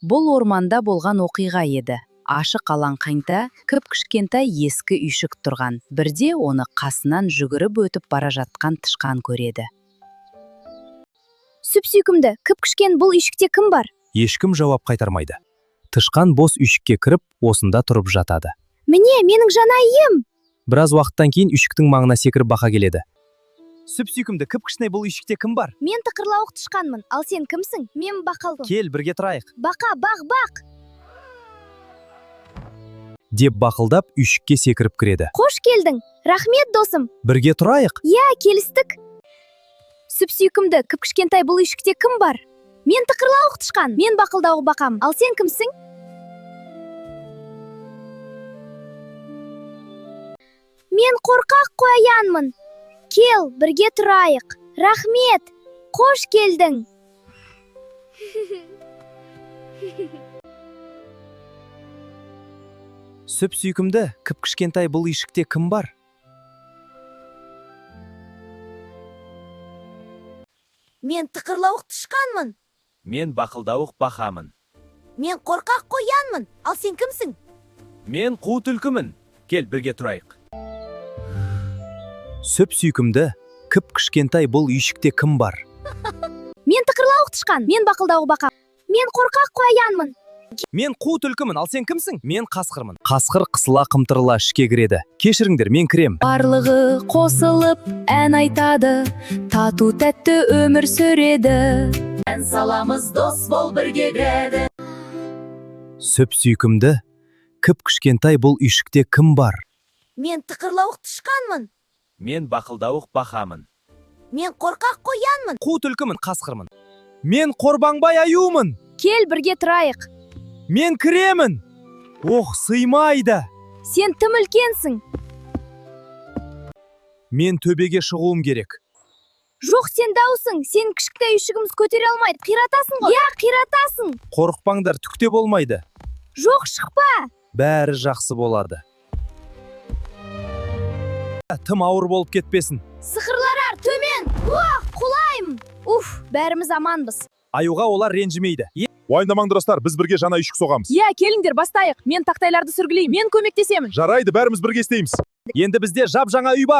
Бұл орманда болған оқиға еді. Ашық алаңқайда кіп-кішкентай ескі үйшік тұрған. Бірде оны қасынан жүгіріп өтіп бара жатқан тышқан көреді. Сүп-сүйкімді, кіп-кішкен бұл үйшікте кім бар? Ешкім жауап қайтармайды. Тышқан бос үйшікке кіріп, осында тұрып жатады. Міне, менің жана ием. Біраз уақыттан кейін үйшіктің маңына секіріп бақа келеді. Сүп-сүйкімді, кіп-кішкентай бұл үйшікте кім бар? Мен тықырлауық тышқанмын, ал сен кімсің? Мен бақалдым. Кел, бірге тұрайық. Бақа, бақ. Деп бақылдап үйшікке секіріп кіреді. Қош келдің. Рахмет, досым. Бірге тұрайық. Я, келістік. Сүп-сүйкімді, кіп-кішкентай бұл үйшікте кім бар? Мен тықырлауық тышқан. Мен бақылдауық бақам. Ал сен кімсің? Мен қорқақ қоянмын. Кел, бірге тұрайық. Рахмет. Қош келдің. Сүп-сүйкімді, кіп-кішкентай бұл үйшікте кім бар? Мен тықырлауық тышқанмын. Мен бақылдауық бақамын. Мен қорқақ қоянмын. Ал сен кімсің? Мен қу түлкімін. Кел, бірге тұрайық. Сүп-сүйкімді, кіп-кішкентай бұл үйшікте кім бар? Мен тықырлауық тышқан. Мен бақылдауық бақам. Мен қорқақ қоянмын. Мен қу түлкімін, ал сен кімсің? Мен қасқырмын. Қасқыр қысыла қымтырыла ішке кіреді. Кешіріңдер, мен кірем. Барлығы қосылып ән айтады, тату тәтті өмір сүреді. Ән саламыз, дос бол, бірге кіреді. Сүп-сүйкімді, кіп-кішкентай бұл үйшікте кім бар? Мен тықырлауық тышқанмын. Мен бақылдауық бақамын. Мен қорқақ қоянмын. Қу түлкімін, қасқырмын. Мен қорбаңбай аюмын. Кел, бірге тұрайық. Мен кіремін. Ох, сыймайды. Сен тым үлкенсің. Мен төбеге шығуым керек. Жоқ, сен даусың. Сен кішкентай үйшігіміз көтере алмайды. Қиратасың ғой. Я, қиратасың. Қорықпаңдар, түкте болмайды. Жоқ, шықпа. Бәрі жақсы болады. Тым ауыр болып кетпесін. Сықырлар төмен. Құлаймын. Бәріміз аманбыз. Аюға олар ренжімейді. Уайымдамаңдар достар, біз бірге жаңа үйшік соғамыз. Я, келіңдер, бастайық. Мен тақтайларды сүргілеймін. Мен көмектесемін. Жарайды, бәріміз бірге істейміз. Енді бізде жап жаңа үй бар.